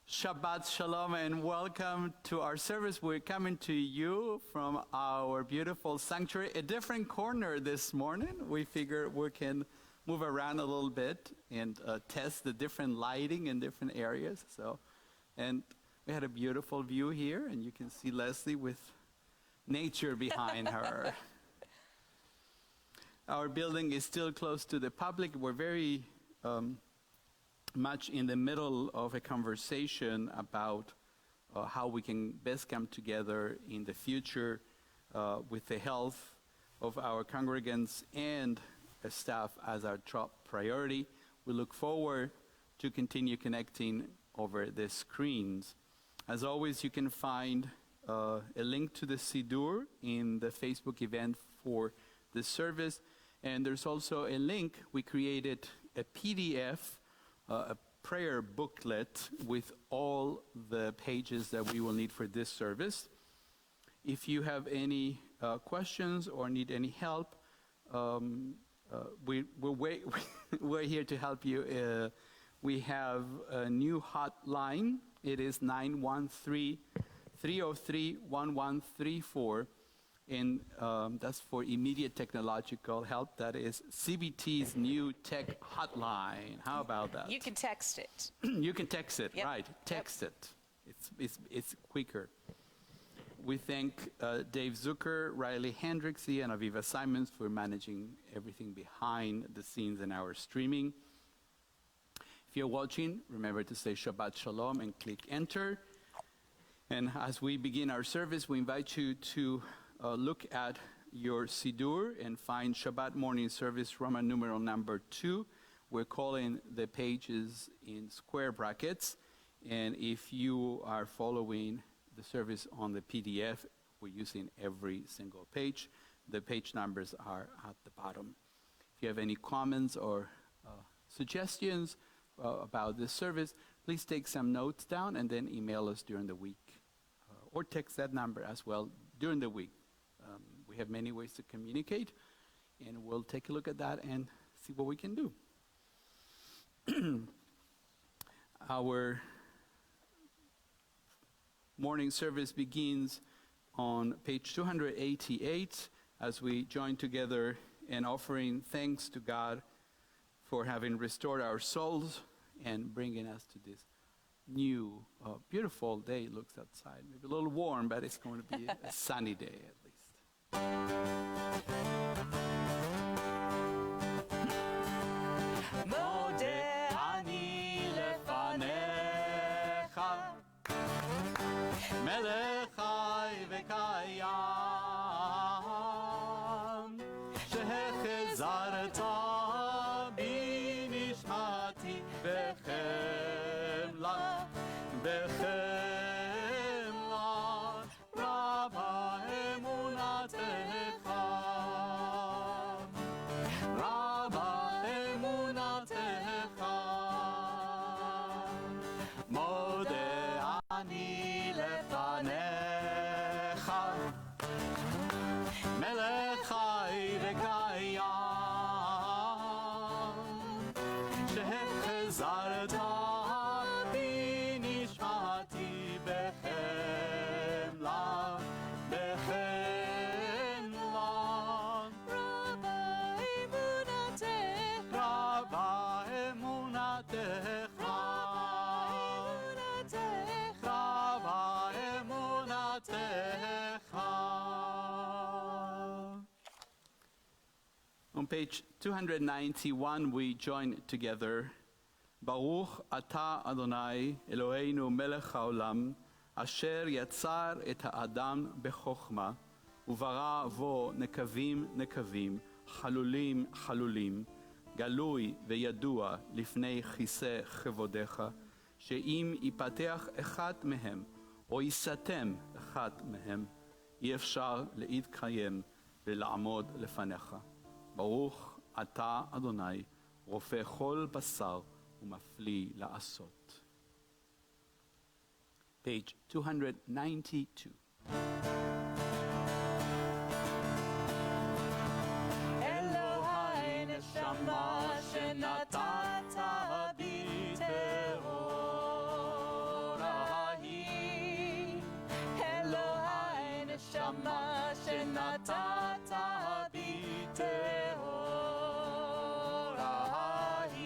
Shabbat Shalom and welcome to our service. We're coming to you from our beautiful sanctuary, a different corner this morning. We figure we can move around a little bit and test the different lighting in different areas. And we had a beautiful view here, and you can see Leslie with nature behind her. Our building is still closed to the public. We're very much in the middle of a conversation about how we can best come together in the future with the health of our congregants and staff as our top priority. We look forward to continue connecting over the screens. As always, you can find a link to the Siddur in the Facebook event for this service. And there's also a link. We created a PDF, a prayer booklet with all the pages that we will need for this service. If you have any questions or need any help, we're here to help you. We have a new hotline. It is 913-303-1134. And that's for immediate technological help. That is CBT's new tech hotline. How about that? You can text it. You can text it, Yep. right. Text it. It's quicker. We thank Dave Zucker, Riley Hendricksy, and Aviva Simons for managing everything behind the scenes in our streaming. If you're watching, remember to say Shabbat Shalom and click enter. And as we begin our service, we invite you to look at your Siddur and find Shabbat morning service Roman numeral number 2. We're calling the pages in square brackets. And if you are following the service on the PDF, we're using every single page. The page numbers are at the bottom. If you have any comments or suggestions about this service, please take some notes down and then email us during the week. Or text that number as well during the week. We have many ways to communicate, and we'll take a look at that and see what we can do. Our morning service begins on page 288 as we join together in offering thanks to God for having restored our souls and bringing us to this new, beautiful day. It looks outside. Maybe a little warm, but it's going to be a sunny day at least. מלך חי וקיים, שהחזרת בי נשמתי בחמלה, בחמלה, רבה אמונתך, רבה אמונתך, מודה אני לפניך, מלך חי וקיים, שהחזרת בי נשמתי בחמלה, בחמלה, רבה אמונתך, רבה אמונתך, רבה אמונתך. On page 291, we join together. Baruch Ata Adonai Eloheinu Melech HaOlam, Asher Yatzar Et HaAdam Bechokma, Uvara Vo Nekavim Nekavim, Chalulim Chalulim, Galui Veyadua Lifnei Chise Chevodecha, שאם ייפתח אחד מהם, או ייסתם אחד מהם, אי אפשר להתקיים ולעמוד לפניך. ברוך אתה, אדוני, רופא כל בשר ומפליא לעשות. Page 292. אלוהי נשמה שנתת בי טהור ההיא, אלוהי נשמה שנתת בי טהור ההיא,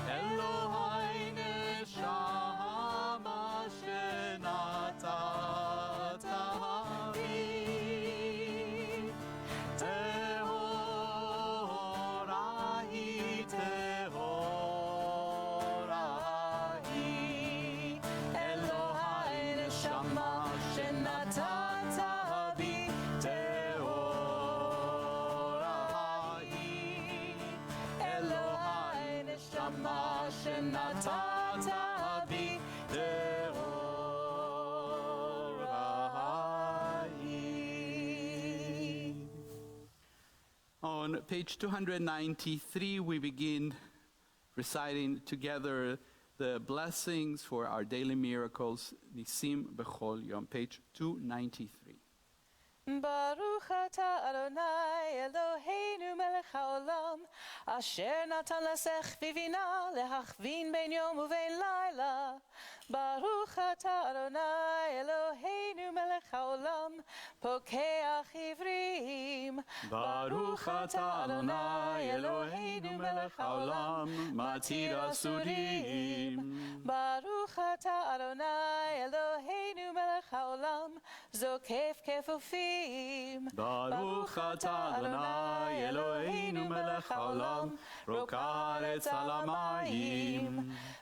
אלוהי נשמה שנתת בי טהור ההיא, טהור ההיא, אלוהי נשמה שנתת בי טהור ההיא, אלוהי נשמה שנתת בי טהור ההיא. On page 293, we begin reciting together the blessings for our daily miracles, Nisim Bechol Yom, page 293. Baruch atah Adonai Eloheinu melech haolam, asher natan lasech vivina lehachvin ben yom uvein laila. Baruch atah Adonai Eloheinu melech haolam, pokeach ivrim. Baruch atah Adonai Eloheinu melech haolam, matir asurim. Baruch atah Adonai Eloheinu melech haolam, zokef kefufim. Baruch atah Adonai Eloheinu melech haolam, rokar et alamayim.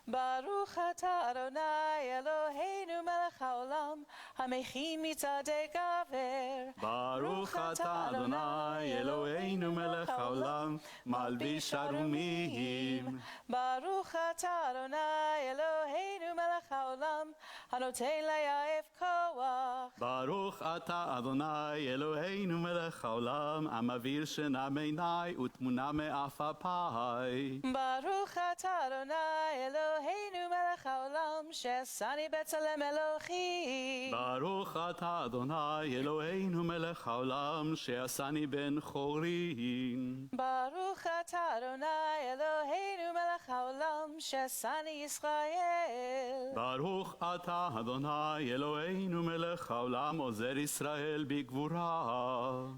Baruch atah Adonai Eloheinu melech haolam, hamechin mitzadei gaver. Baruch atah Adonai Eloheinu melech haolam, malbish arumim. Baruch atah Adonai Eloheinu melech haolam, hanoten le'yaef koach. Baruch atah Adonai Eloheinu melech haolam, amavir shena meinai utmuna me'afapai. Baruch atah Adonai Eloheinu melech haolam, she'asani b'tzelem Elohi. Baruch atah Adonai Eloheinu melech haolam, she'asani ben chorin. Baruch atah Adonai Eloheinu melech haolam, she'asani Yisrael. Baruch atah Adonai Eloheinu melech haolam, ozer Yisrael bigvura.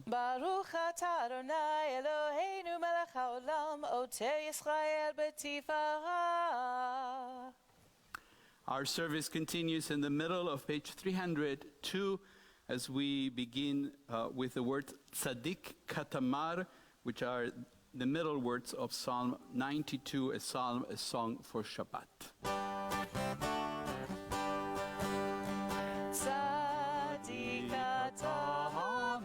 Baruch atah Adonai Eloheinu melech haolam, oter Yisrael b'tifara. Our service continues in the middle of page 302 as we begin with the word tzaddik katamar, which are the middle words of Psalm 92, a psalm, a song for Shabbat. Tzaddik katamar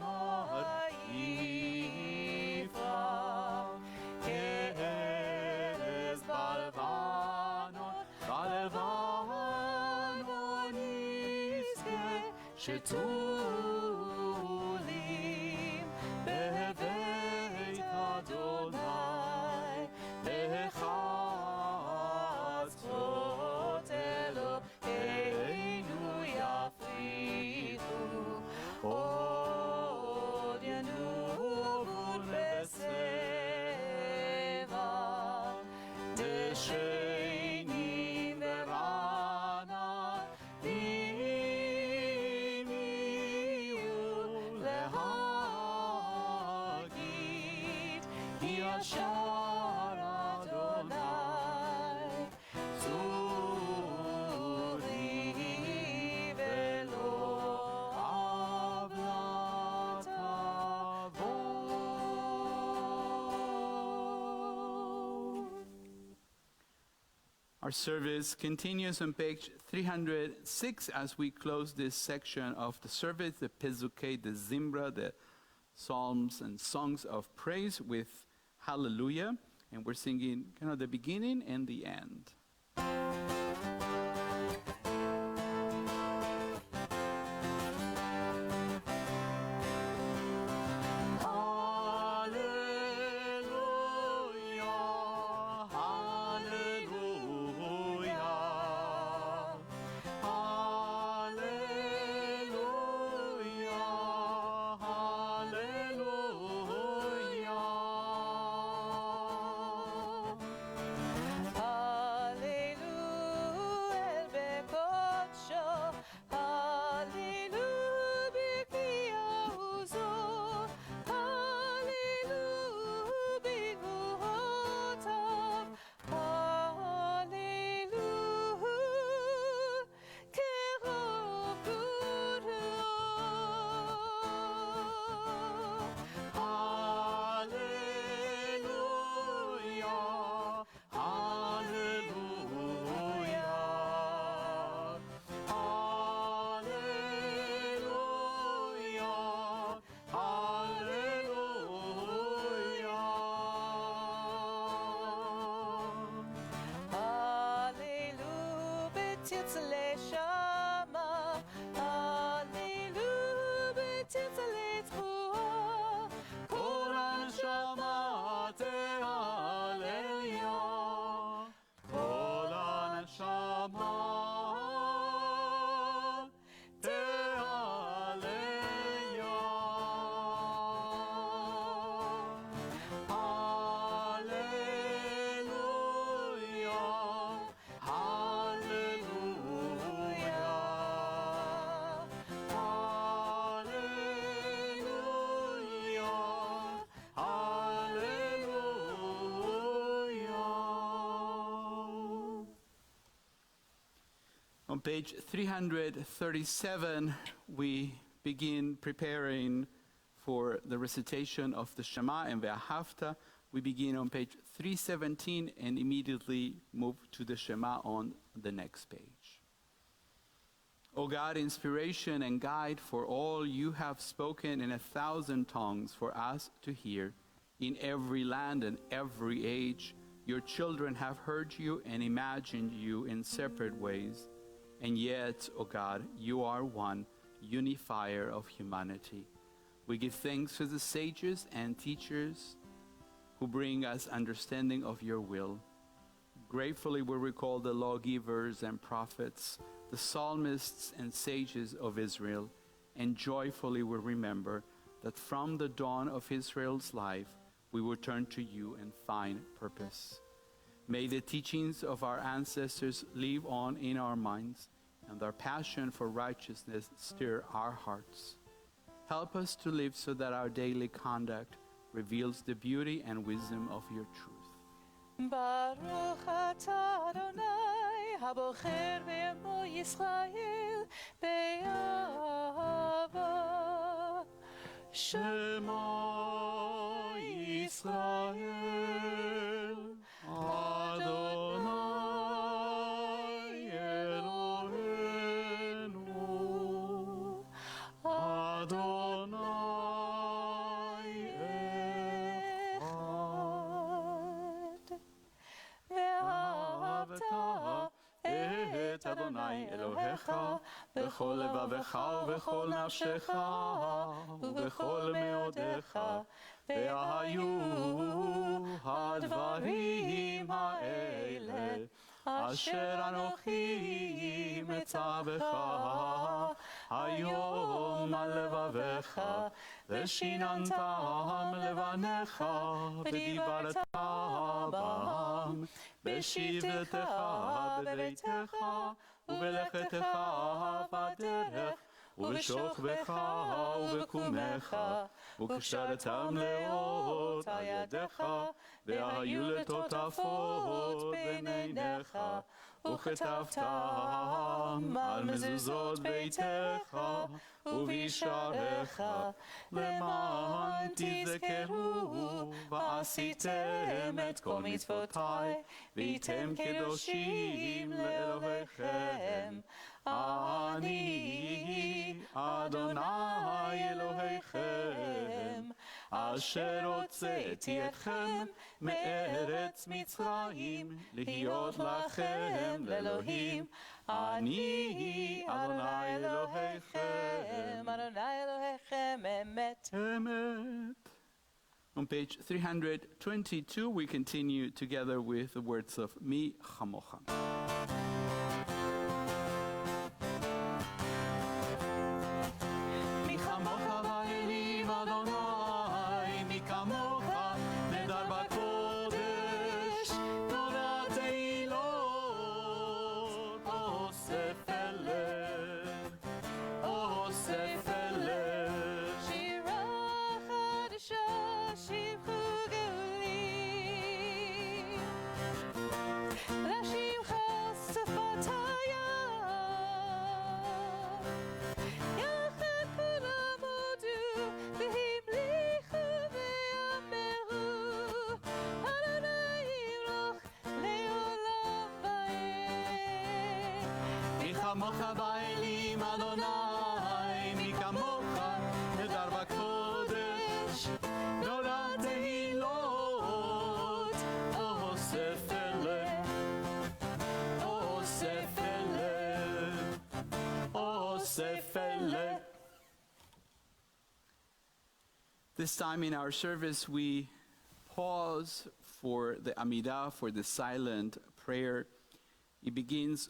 yifrach, ke'erez balvanon, balvanon yizkeh, shetulim bebeit Adonai, lechatzot Eloheinu yafrichu, od yanuvun beseva, deshenim verana, vimiu lehagid, yashar Adonai, zuri velo avlat avot. Our service continues on page 306 as we close this section of the service, the Pezukei, the Zimbra, the psalms and songs of praise with Hallelujah. And we're singing kind of the beginning and the end. Hallelujah, hallelujah, hallelujah, hallelujah. Hallelujah bekodsho, hallelujah b'kiyauzo, hallelujah b'gvurotav, hallelujah kerov gudlo. Hallelujah, hallelujah, hallelujah, hallelujah. Hallelujah b'titzalei shama, hallelujah b'titzalei tfuah, Kol הנשמה תהלליה, כל הנשמה תהלליה. On page 337, we begin preparing for the recitation of the Shema and Ve'ahavta. We begin on page 317 and immediately move to the Shema on the next page. O God, inspiration and guide for all you have spoken in 1,000 tongues for us to hear. In every land and every age, your children have heard you and imagined you in separate ways. And yet, O God, you are one, unifier of humanity. We give thanks to the sages and teachers who bring us understanding of your will. Gratefully we recall the lawgivers and prophets, the psalmists and sages of Israel, and joyfully we remember that from the dawn of Israel's life, we will turn to you and find purpose. May the teachings of our ancestors live on in our minds, and their passion for righteousness stir our hearts. Help us to live so that our daily conduct reveals the beauty and wisdom of your truth. Baruch atah Adonai, habocher be'emo Yisrael, be'ahava. Shema Yisrael, Adonai Eloheinu, Adonai Echad. Ve'ahavta et Adonai Elohecha, b'chol levavecha ובכל נפשך ובכל מאודיך, והיו הדברים האלה אשר אנוכי מצווך היום על לבביך, ושיננתם לבניך ודיברת בם בשבתך בביתך ובלכתך בדרך ובשוכבך ובקומך, וקשרתם לאות על ידיך, והיו לטוטפות בין עיניך, וכתבתם על מזוזות ביתך ובישעריך, למען תזכרו ועשיתם את כל מצוותי, והייתם קדושים לאלוהיכם. אני אדוני אלוהיכם, אשר הוצאתי אתכם מארץ מצרים, להיות לכם לאלוהים. אני אדוני אלוהיכם, אדוני אלוהיכם אמת. Amen. On page 322, we continue together with the words of Mi Chamocha. כמוך באלים אדוני, מי כמוך נדר בקודש, נולד תהילות, אוסף אלה, אוסף אלה, אוסף אלה. This time in our service we pause for the Amidah, for the silent prayer. It begins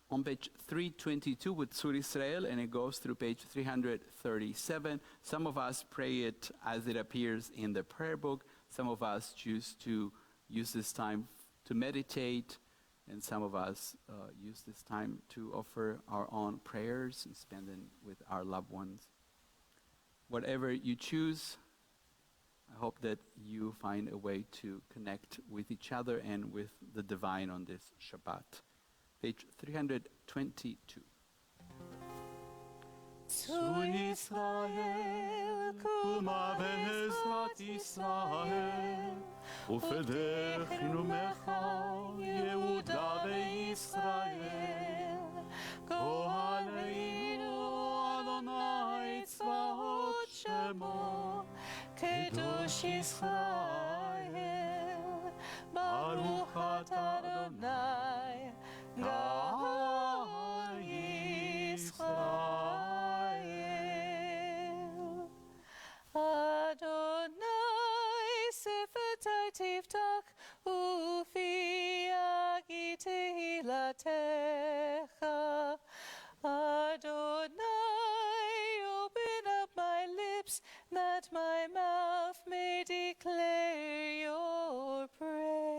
on page 322 with Sur Israel, and it goes through page 337. Some of us pray it as it appears in the prayer book. Some of us choose to use this time to meditate, and some of us use this time to offer our own prayers and spend it with our loved ones. Whatever you choose, I hope that you find a way to connect with each other and with the divine on this Shabbat. page 322. Zu Israel, Kuma בעזרת ישראל, ופדחנו מך יהודה וישראל. כהנינו אדוני צבאות שמו, קדוש ישראל. ברוך אתה אדוני, גאל ישראל. Adonai sifetai tiftach ufi agi tehilatecha. Adonai, open up my lips that my mouth may declare your praise.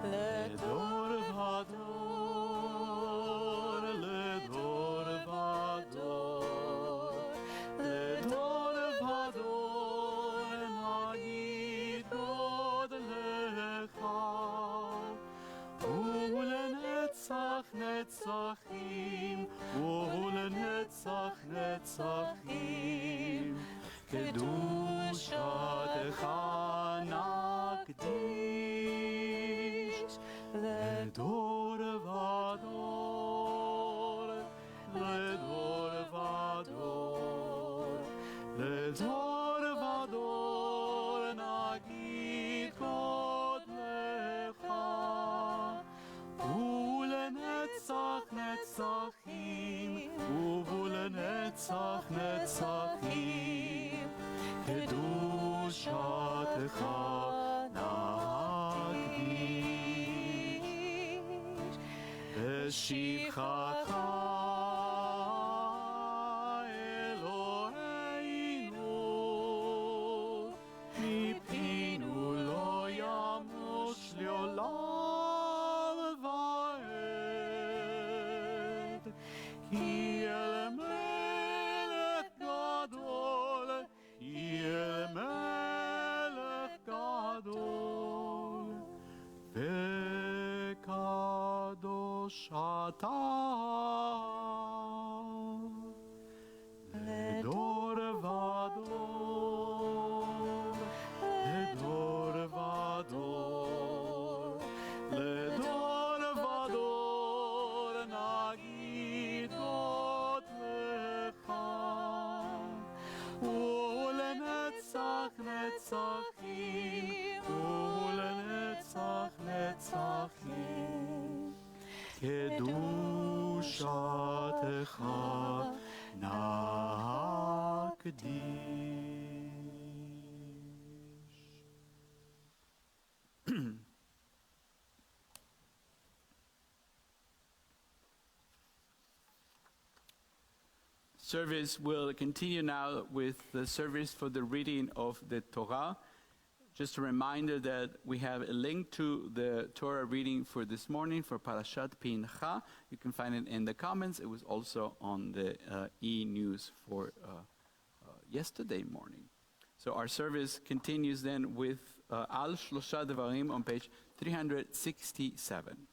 לדור ודור, לדור ודור, לדור ודור, נגיד גודלך, ולנצח נצחים, ולנצח נצחים, קדושתך נקדיש. לדור ודור, לדור ודור, לדור ודור, נגיד גודלך, ולנצח נצחים, ולנצח נצחים, קדושתך נקדיש. בשבחך אלוהינו, מפינו לא ימוש לעולם ועד. כי אל מלך גדול, כי אל מלך גדול, וקדוש אתה. לדור ודור, לדור ודור, לדור ודור, נגיד גודלך, ולנצח נצחים, ולנצח נצחים, קדושתך נקדיש. service will continue now with the service for the reading of the Torah. Just a reminder that we have a link to the Torah reading for this morning for Parashat Pincha. You can find it in the comments. It was also on the e-news for yesterday morning. So our service continues then with Al Shlosha Devarim on page 367.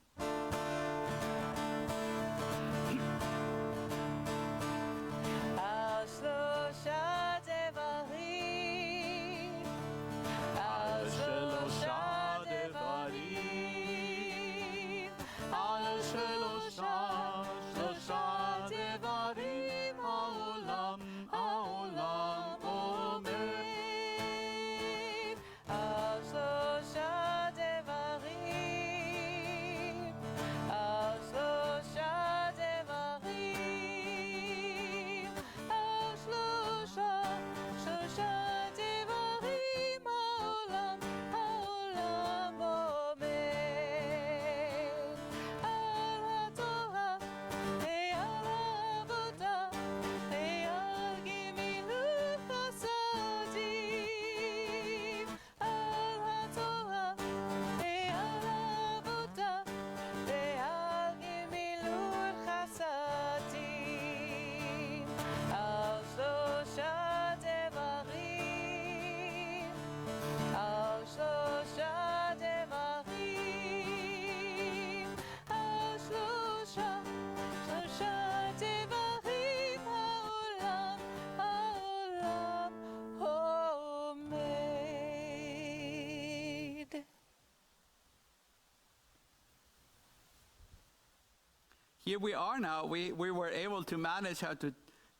Here we are now. We were able to manage how to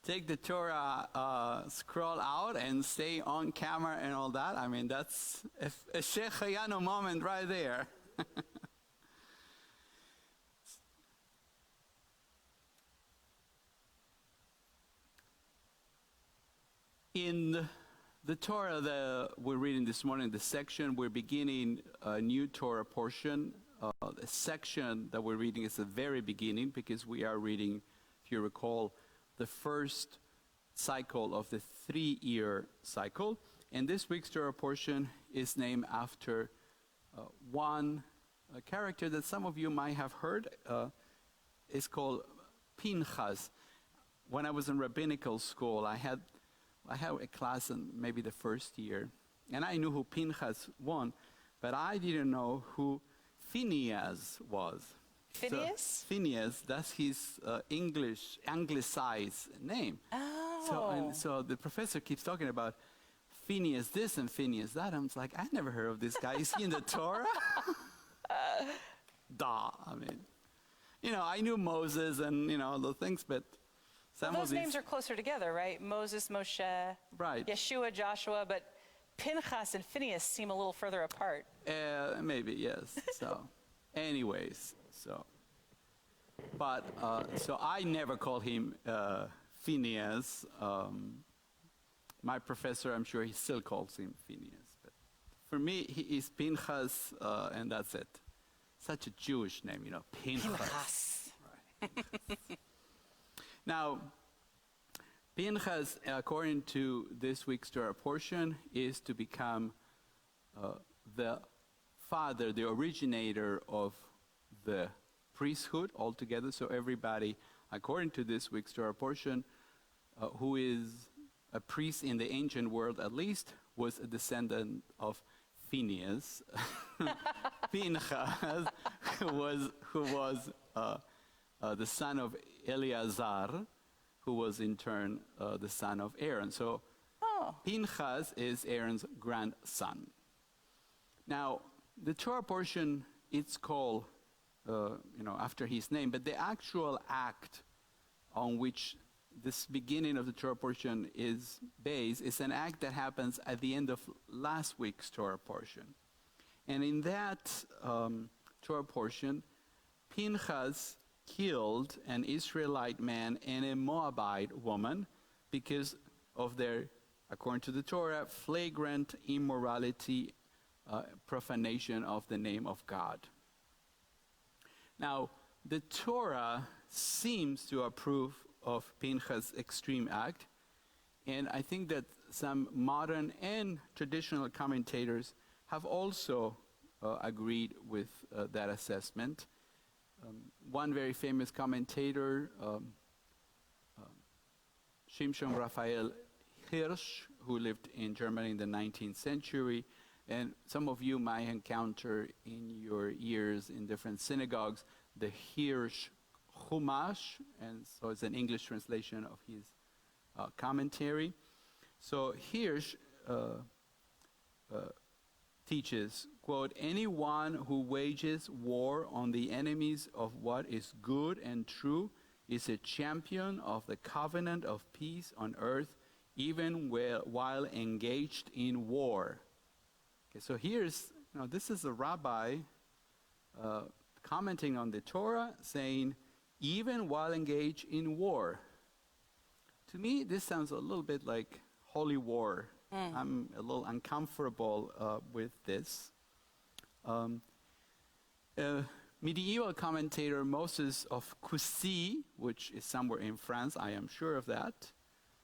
take the Torah scroll out and stay on camera and all that. I mean, that's a Sheikh Hayano moment right there. In the Torah that we're reading this morning, the section, we're beginning a new Torah portion. The section that we're reading is the very beginning because we are reading, if you recall, the first cycle of the 3-year cycle. And this week's Torah portion is named after one character that some of you might have heard. It's called Pinchas. When I was in rabbinical school, I had a class in maybe the first year, and I knew who Pinchas was, but I didn't know who Phineas was. Phineas? So, Phineas, that's his anglicized name. Oh. So the professor keeps talking about Phineas this and Phineas that. I'm like, I never heard of this guy. Is he in the Torah? I mean, I knew Moses and, the things, but some Well, of those these names are closer together, right? Moses, Moshe, right. Yeshua, Joshua, but Pinchas and Phineas seem a little further apart. Maybe, yes. So, anyways, so I never called him Phineas. My professor, I'm sure he still calls him Phineas. But for me, he is Pinchas, and that's it. Such a Jewish name, Pinchas. Right. Now, Pinchas, according to this week's Torah portion, is to become the father, the originator of the priesthood altogether. So everybody, according to this week's Torah portion, who is a priest in the ancient world at least, was a descendant of Phineas. Pinchas, who was the son of Eleazar, who was in turn the son of Aaron. So Pinchas is Aaron's grandson. Now, the Torah portion, it's called, after his name, but the actual act on which this beginning of the Torah portion is based is an act that happens at the end of last week's Torah portion. And in that Torah portion, Pinchas killed an Israelite man and a Moabite woman because of their, according to the Torah, flagrant immorality, profanation of the name of God. Now, the Torah seems to approve of Pinchas' extreme act. And I think that some modern and traditional commentators have also agreed with that assessment. One very famous commentator, Shimshon Raphael Hirsch, who lived in Germany in the 19th century, and some of you might encounter in your years in different synagogues the Hirsch Chumash, and so it's an English translation of his commentary. So Hirsch teaches, quote, anyone who wages war on the enemies of what is good and true is a champion of the covenant of peace on earth, even while engaged in war. Okay, so this is a rabbi commenting on the Torah, saying, even while engaged in war. To me, this sounds a little bit like holy war. I'm a little uncomfortable with this. Medieval commentator Moses of Coucy, which is somewhere in France, I am sure of that,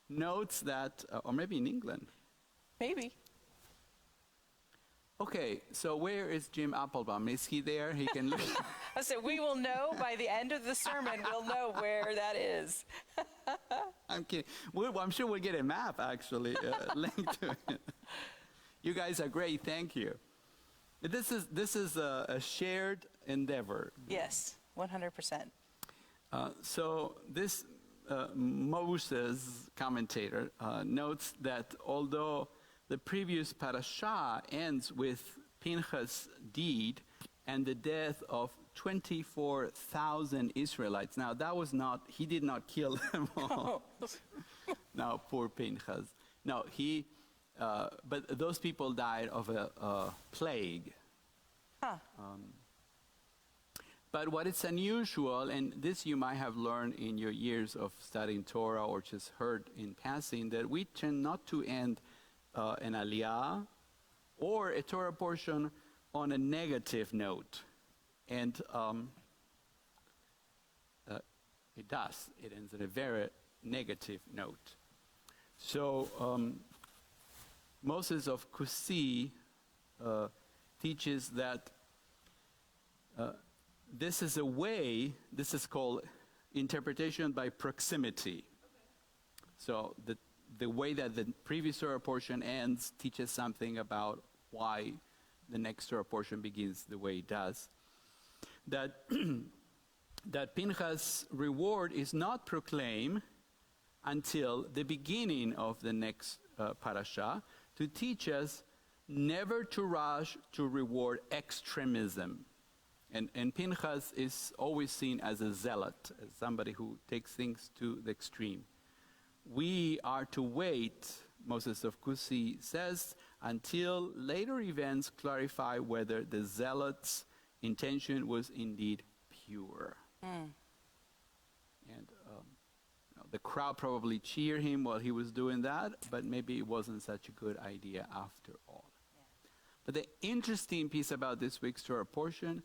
notes that, or maybe in England. Maybe. Okay, so where is Jim Applebaum? Is he there? He can look. I said, we will know by the end of the sermon, we'll know where that is. I'm kidding. I'm sure we'll get a map, actually, linked to it. You guys are great. Thank you. This is a shared endeavor. Yes, 100%. So this Moses commentator notes that although the previous parasha ends with Pinchas' deed and the death of 24,000 Israelites. Now, he did not kill them all. Now, poor Pinchas. No, but those people died of a plague. Huh. But what is unusual, and this you might have learned in your years of studying Torah or just heard in passing, that we tend not to end an aliyah or a Torah portion on a negative note. And it does. It ends on a very negative note. So Moses of Coucy teaches that this is called interpretation by proximity. So the way that the previous Torah portion ends teaches something about why the next Torah portion begins the way it does. That Pinchas' reward is not proclaimed until the beginning of the next parasha to teach us never to rush to reward extremism. And Pinchas is always seen as a zealot, as somebody who takes things to the extreme. We are to wait, Moses of Coucy says, until later events clarify whether the zealot's intention was indeed pure. And the crowd probably cheered him while he was doing that, but maybe it wasn't such a good idea after all. Yeah. But the interesting piece about this week's Torah portion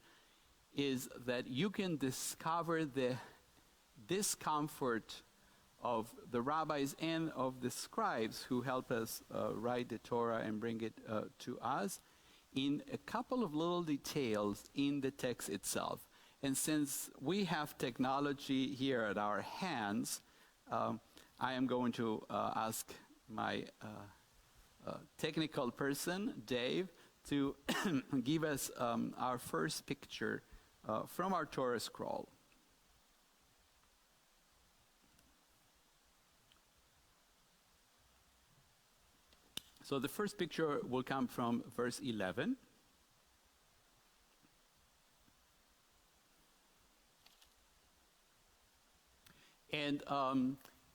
is that you can discover the discomfort of the rabbis and of the scribes who help us write the Torah and bring it to us in a couple of little details in the text itself. And since we have technology here at our hands, I am going to ask my technical person, Dave, to give us our first picture from our Torah scroll. So the first picture will come from verse 11. And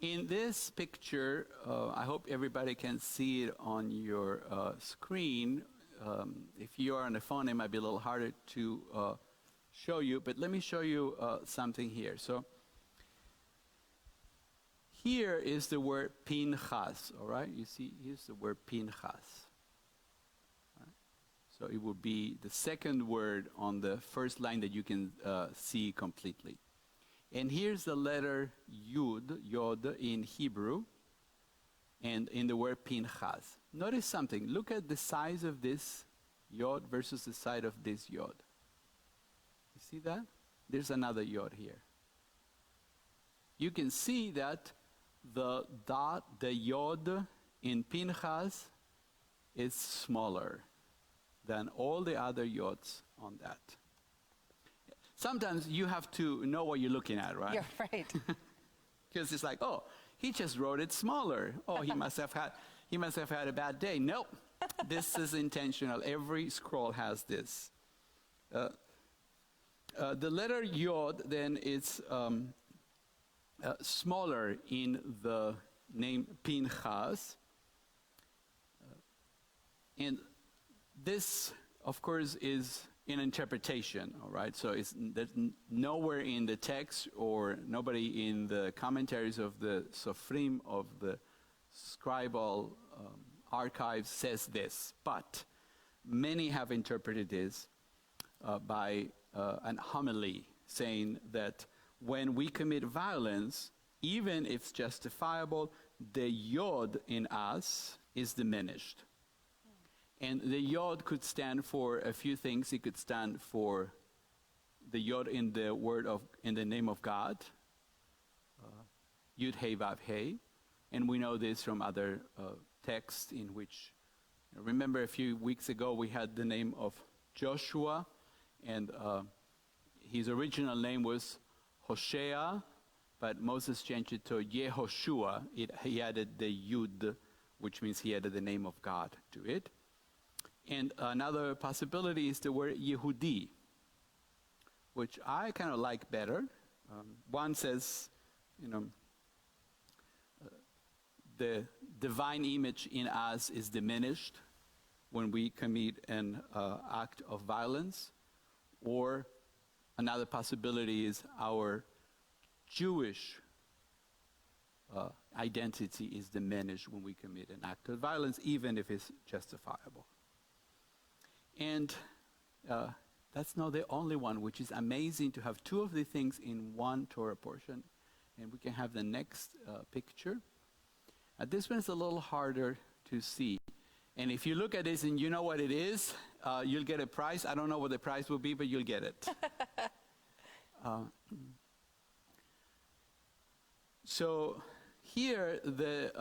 in this picture, I hope everybody can see it on your screen. If you are on the phone, it might be a little harder to show you, but let me show you something here. So here is the word Pinchas, all right? You see, here's the word Pinchas. Right? So it would be the second word on the first line that you can see completely. And here's the letter Yod in Hebrew, and in the word Pinchas. Notice something. Look at the size of this Yod versus the size of this Yod. You see that? There's another Yod here. You can see that the Yod in Pinchas is smaller than all the other Yods on that. Sometimes you have to know what you're looking at, right? You're right. Because it's like, oh, he just wrote it smaller. Oh, he must have had a bad day. Nope. This is intentional. Every scroll has this. The letter Yod then is smaller in the name Pinchas. And this, of course, is an interpretation, all right? So there's nowhere in the text or nobody in the commentaries of the Sofrim, of the scribal archives says this. But many have interpreted this by an homily, saying that when we commit violence, even if it's justifiable, the Yod in us is diminished. And the Yod could stand for a few things. It could stand for the Yod in the name of God, Yud Hey Vav Hey, and we know this from other texts in which, remember a few weeks ago we had the name of Joshua, and his original name was Hoshea, but Moses changed it to Yehoshua. He added the Yud, which means he added the name of God to it. And another possibility is the word Yehudi, which I kind of like better. One says, the divine image in us is diminished when we commit an act of violence. Or another possibility is our Jewish identity is diminished when we commit an act of violence, even if it's justifiable. And that's not the only one, which is amazing to have two of the things in one Torah portion. And we can have the next picture. This one is a little harder to see. And if you look at this and you know what it is, you'll get a prize. I don't know what the prize will be, but you'll get it. So here, the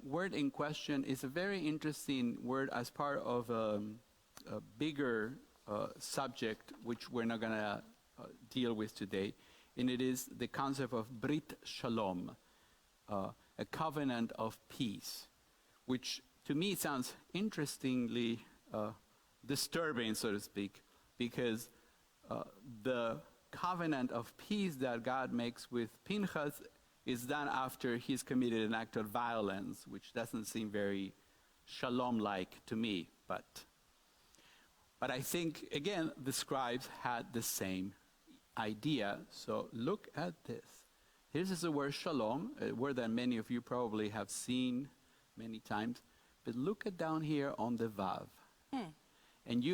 word in question is a very interesting word as part of a bigger subject, which we're not going to deal with today. And it is the concept of Brit Shalom, a covenant of peace, which to me sounds interestingly disturbing, so to speak, because the covenant of peace that God makes with Pinchas is done after he's committed an act of violence, which doesn't seem very shalom-like to me. But I think, again, the scribes had the same idea. So look at this. This is the word shalom, a word that many of you probably have seen many times. But look at down here on the Vav. And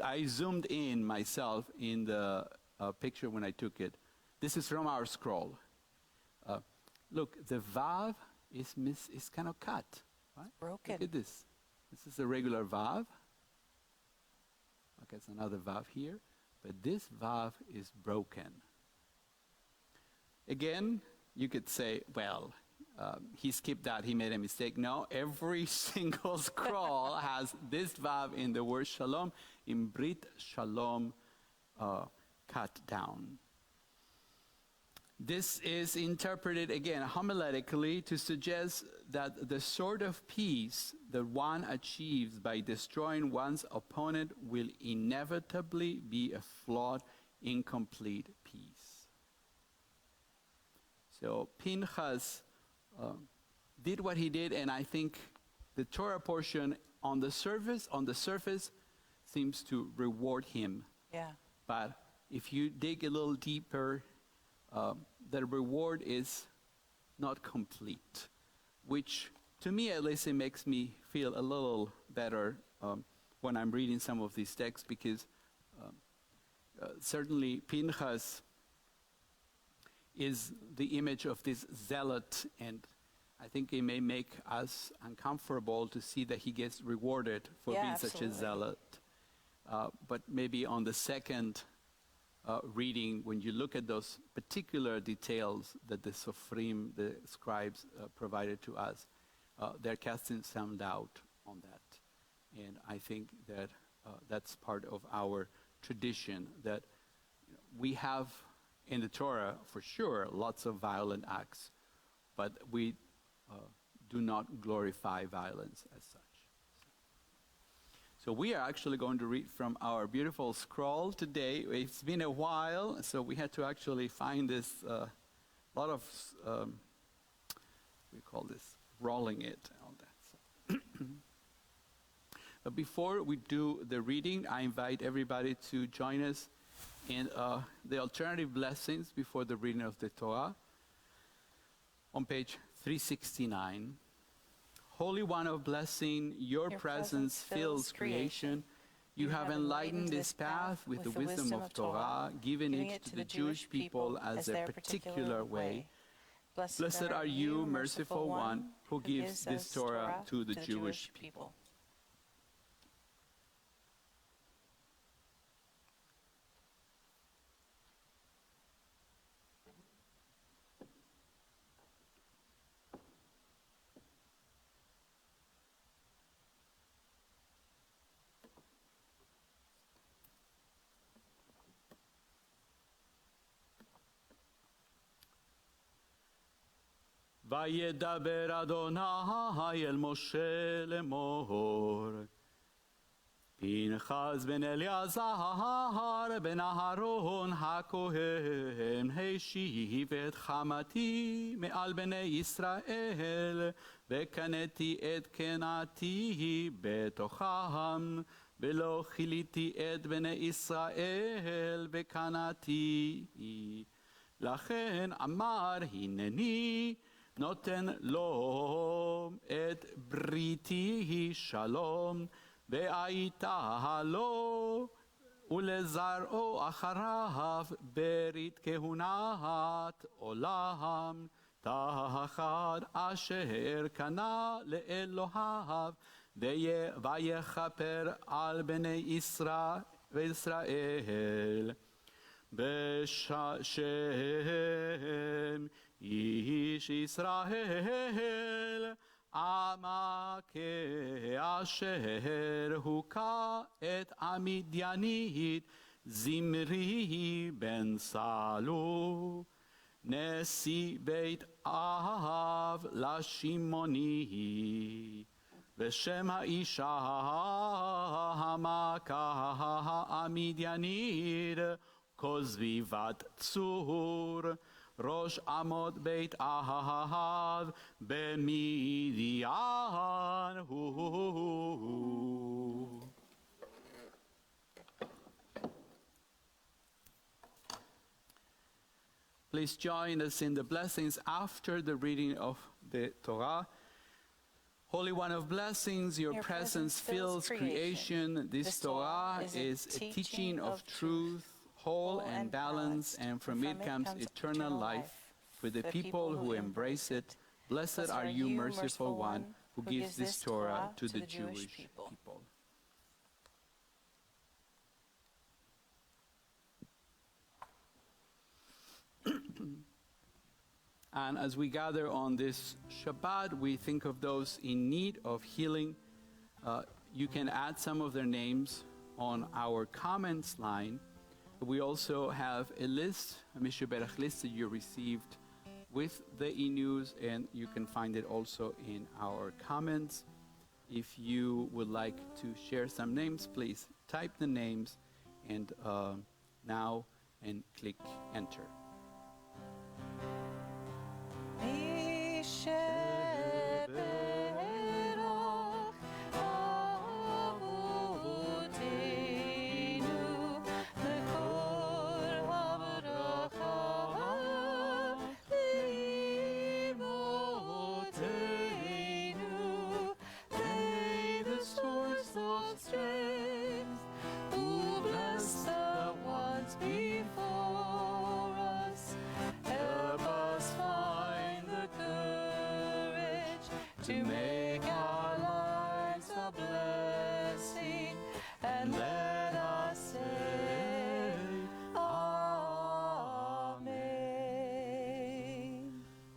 I zoomed in myself in the picture when I took it. This is from our scroll. Look, the Vav is kind of cut. Right? Broken. Look at this. This is a regular Vav. Okay, it's another Vav here. But this Vav is broken. Again, you could say, well, he skipped that, he made a mistake. No, every single scroll has this Vav in the word shalom, in Brit Shalom, cut down. This is interpreted, again, homiletically to suggest that the sort of peace that one achieves by destroying one's opponent will inevitably be a flawed, incomplete peace. So Pinchas did what he did, and I think the Torah portion on the surface seems to reward him. Yeah. But if you dig a little deeper, the reward is not complete, which to me at least it makes me feel a little better when I'm reading some of these texts, because certainly Pinchas is the image of this zealot, and I think it may make us uncomfortable to see that he gets rewarded for Yeah, being such a absolutely. zealot. But maybe on the second reading, when you look at those particular details that the Sofrim, the scribes, provided to us, they're casting some doubt on that. And I think that that's part of our tradition, that we have in the Torah, for sure, lots of violent acts, but we do not glorify violence as such. So we are actually going to read from our beautiful scroll today. It's been a while, so we had to actually find this, lot of, we call this rolling it, all that. So. But before we do the reading, I invite everybody to join us in the alternative blessings before the reading of the Torah on page 369. Holy One of blessing, your presence fills creation. You have enlightened this path with the wisdom of Torah, giving it to the Jewish people as their particular way. Blessed are you, merciful One, who gives this Torah to the Jewish people. וידבר אדוני אל משה לאמור, פנחס בן אליעזר בן אהרון הכהן השיב את חמתי מעל בני ישראל, וקנאתי את קנאתי בתוכם, ולא כיליתי את בני ישראל בקנאתי. לכן אמר הנני נותן לו את בריתי שלום, והייתה לו ולזרעו אחריו ברית כהונת עולם, תחת אשר קנה לאלוהיו, ויכפר על בני ישראל. בשם איש ישראל, עמה כאשר הוכה את המדיינית זמרי בן סלו, נשיא בית אב לשמעוני. ושם האישה המכה המדיינית כוזביבת צור, ראש עמוד בית אב במדיין הוא. Please join us in the blessings after the reading of the Torah. Holy One of blessings, your presence fills creation. This Torah is a teaching of truth, whole and balanced, and from it comes eternal life for the people who embrace it. Blessed are you, merciful One, who gives this Torah to the Jewish people. And as we gather on this Shabbat, we think of those in need of healing. You can add some of their names on our comments line. We also have a list, a Mishnah Berach list that you received with the e-news, and you can find it also in our comments. If you would like to share some names, please type the names and now and click enter. Before us, to make our lives a blessing, and let us say, Amen.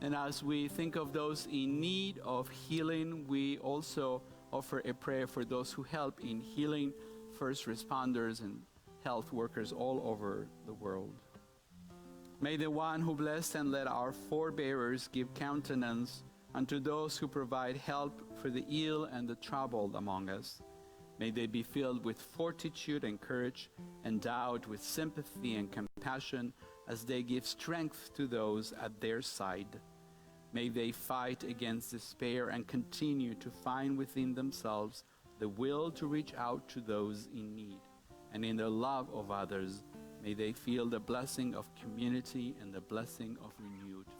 And as we think of those in need of healing, we also offer a prayer for those who help in healing, first responders and health workers all over the world. May the one who blessed and led our forebearers give countenance unto those who provide help for the ill and the troubled among us. May they be filled with fortitude and courage, endowed with sympathy and compassion as they give strength to those at their side. May they fight against despair and continue to find within themselves the will to reach out to those in need. And in the love of others, may they feel the blessing of community and the blessing of renewed faith.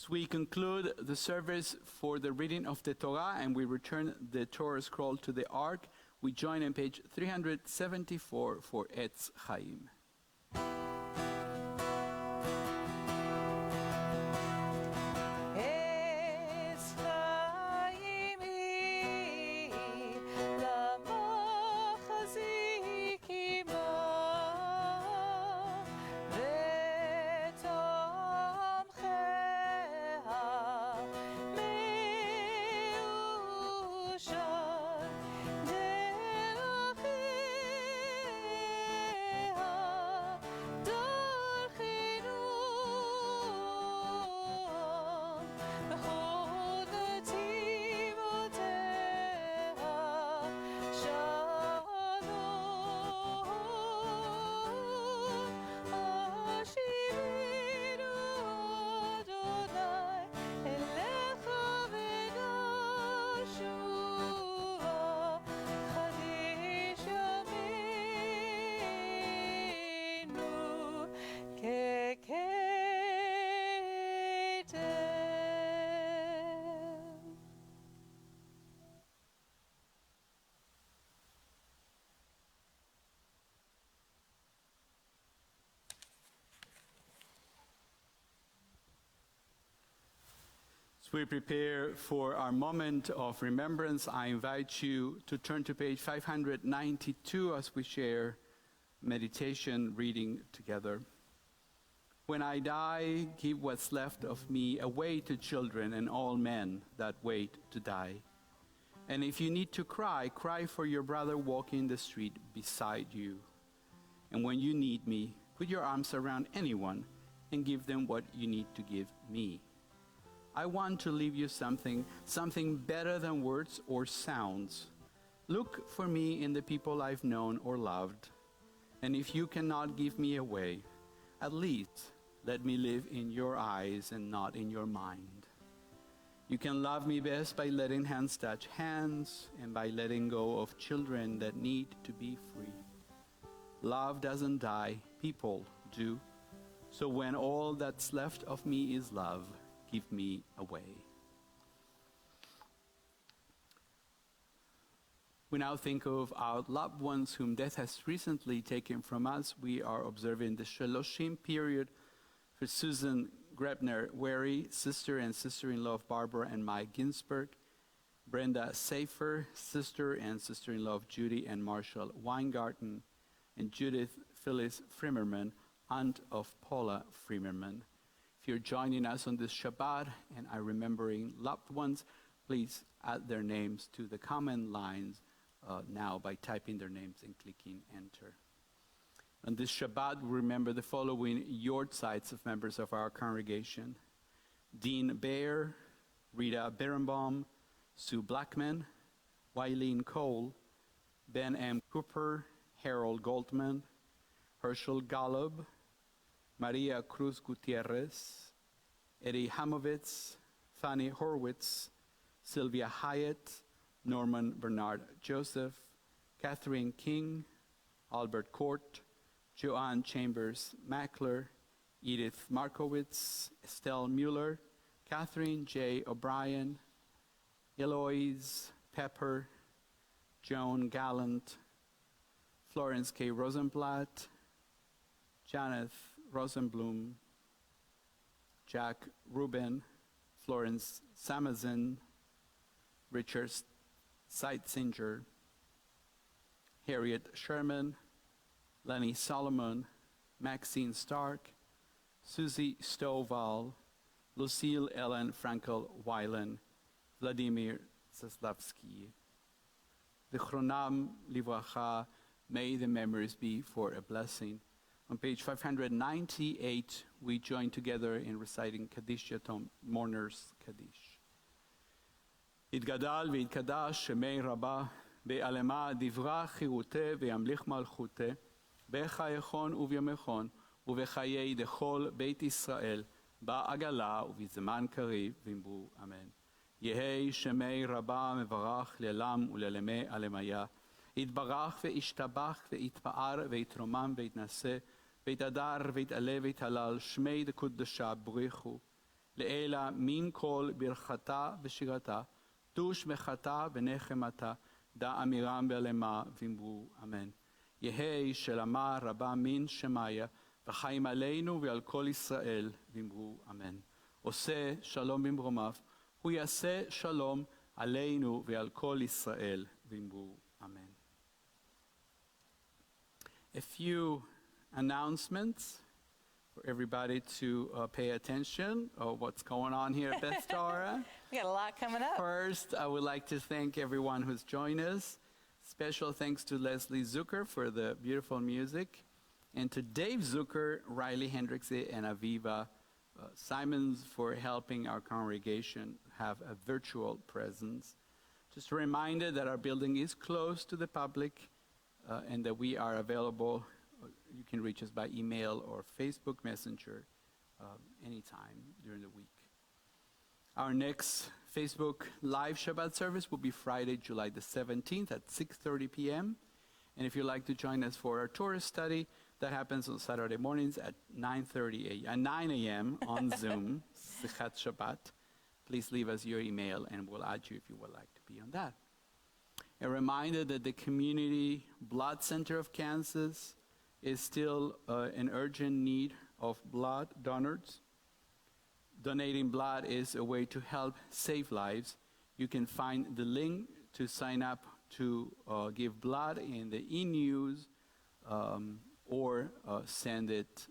We conclude the service for the reading of the Torah, and we return the Torah scroll to the Ark. We join on page 374 for Etz Chaim. As we prepare for our moment of remembrance, I invite you to turn to page 592 as we share meditation reading together. When I die, give what's left of me away to children and all men that wait to die. And if you need to cry, cry for your brother walking the street beside you. And when you need me, put your arms around anyone and give them what you need to give me. I want to leave you something better than words or sounds. Look for me in the people I've known or loved. And if you cannot give me away, at least let me live in your eyes and not in your mind. You can love me best by letting hands touch hands and by letting go of children that need to be free. Love doesn't die, people do. So when all that's left of me is love, give me away. We now think of our loved ones whom death has recently taken from us. We are observing the Shaloshim period for Susan Grebner Wary, sister and sister-in-law of Barbara and Mike Ginsberg, Brenda Safer, sister and sister-in-law of Judy and Marshall Weingarten, and Judith Phyllis Frimmerman, aunt of Paula Frimmerman. If you're joining us on this Shabbat and are remembering loved ones, please add their names to the comment lines now by typing their names and clicking enter. On this Shabbat, we remember the following yortzites of members of our congregation: Dean Baer, Rita Berenbaum, Sue Blackman, Wileen Cole, Ben M. Cooper, Harold Goldman, Herschel Golub, Maria Cruz Gutierrez, Eddie Hamovitz, Fanny Horwitz, Sylvia Hyatt, Norman Bernard Joseph, Catherine King, Albert Court, Joanne Chambers Mackler, Edith Markowitz, Estelle Mueller, Catherine J. O'Brien, Eloise Pepper, Joan Gallant, Florence K. Rosenblatt, Janet Rosenblum, Jack Rubin, Florence Samazin, Richard Seitzinger, Harriet Sherman, Lenny Solomon, Maxine Stark, Susie Stovall, Lucille Ellen Frankel Weiland, Vladimir Zaslavsky. Zichronam livracha, may the memories be for a blessing. On page 598, we join together in reciting Kaddish Yatom, Mourner's Kaddish. יתגדל ויתקדש שמי רבה, בעלמה דברה חירותה וימליך מלכותה, בחייכון ובימיכון, ובחיי דכל בית ישראל, בעגלה ובזמן קריב, ואמרו אמן. יהי שמי רבה מברך לעולם ולעלמי עלמיה, יתברך וישתבח ויתפאר ויתרומם ויתנשא, ויתהדר ויתעלה ויתהלל, שמי דקודשה בריחו, לעילה מן כל ברכתה ושירתה, דוש מחתה ונחמתה, דא אמירם בעלמה, ואמרו אמן. יהי שלמה רבה מן שמיה, וחיים עלינו ועל כל ישראל, ואמרו אמן. עושה שלום במרומיו, הוא יעשה שלום עלינו ועל כל ישראל, ואמרו אמן. A few announcements for everybody to pay attention of what's going on here at Beth Torah. We got a lot coming up. First, I would like to thank everyone who's joined us. Special thanks to Leslie Zucker for the beautiful music, and to Dave Zucker, Riley Hendrickse, and Aviva Simons for helping our congregation have a virtual presence. Just a reminder that our building is closed to the public and that we are available. You can reach us by email or Facebook Messenger anytime during the week. Our next Facebook Live Shabbat service will be Friday, July the 17th at 6:30 p.m. And if you'd like to join us for our Torah study, that happens on Saturday mornings at 9 a.m. on Zoom, Sichat Shabbat. Please leave us your email and we'll add you if you would like to be on that. A reminder that the Community Blood Center of Kansas is still in urgent need of blood donors. Donating blood is a way to help save lives. You can find the link to sign up to give blood in the e-news or send it.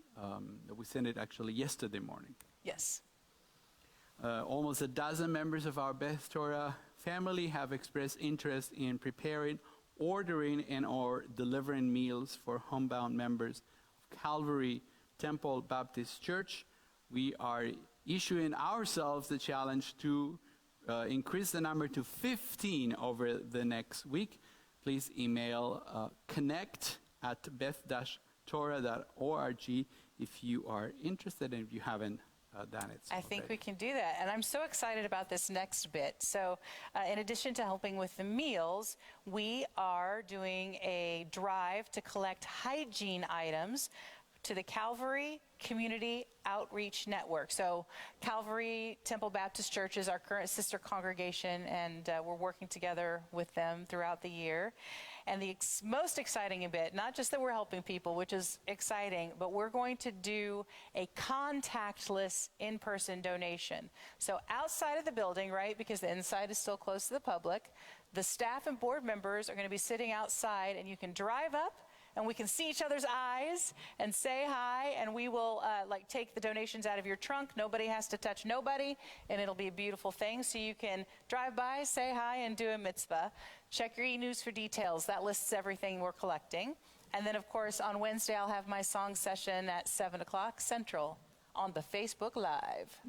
We sent it actually yesterday morning. Yes. Almost a dozen members of our Beth Torah family have expressed interest in preparing, ordering, and or delivering meals for homebound members of Calvary Temple Baptist Church. We are issuing ourselves the challenge to increase the number to 15 over the next week. Please email connect@beth-torah.org if you are interested and if you haven't done it. I think we can do that. And I'm so excited about this next bit. So in addition to helping with the meals, we are doing a drive to collect hygiene items to the Calvary Community Outreach Network. So Calvary Temple Baptist Church is our current sister congregation, and we're working together with them throughout the year. And the most exciting bit, not just that we're helping people, which is exciting, but we're going to do a contactless in-person donation. So outside of the building, right, because the inside is still closed to the public, the staff and board members are going to be sitting outside, and you can drive up, and we can see each other's eyes and say hi, and we will take the donations out of your trunk. Nobody has to touch nobody, and it'll be a beautiful thing. So you can drive by, say hi, and do a mitzvah. Check your e-news for details. That lists everything we're collecting. And then, of course, on Wednesday, I'll have my song session at 7 o'clock Central on the Facebook Live.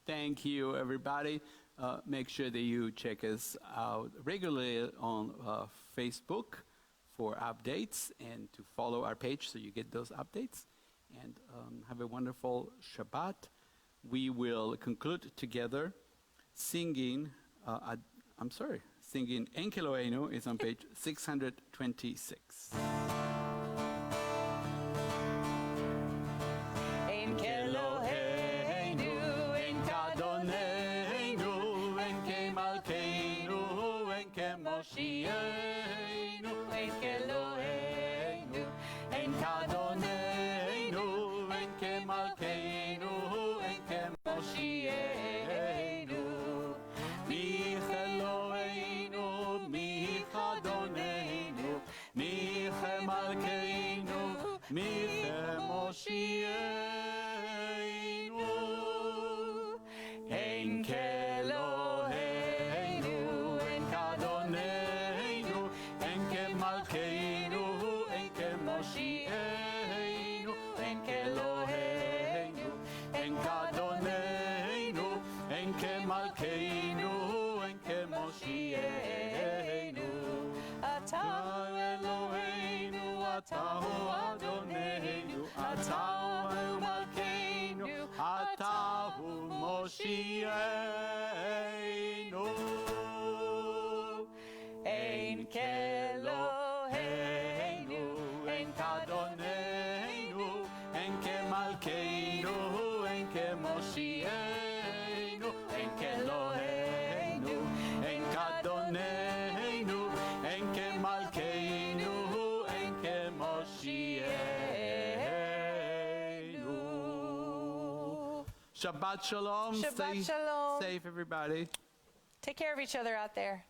Thank you, everybody. Make sure that you check us out regularly on Facebook for updates and to follow our page so you get those updates. And have a wonderful Shabbat. We will conclude together singing, singing Enkeloheinu is on page 626. Moshiachenu, en Keloheinu, en Kadonenu, en Kemalkeinu, en Kemoshiachenu, mi Eloheinu, mi Kadonenu, mi Kemalkeinu, mi Kemoshiachenu, en Keloheinu. Atahu Adonenu, Atahu Malkeinu, Atahu Moshiachenu, Ein Keloheinu, Ein Kadonenu, Ein Kemalkeinu, Ein Kemoshiachenu, Ein Keloheinu, Ein Kadonenu, Ein Kemalkeinu. Shabbat shalom. Shabbat Stay shalom. safe, everybody. Take care of each other out there.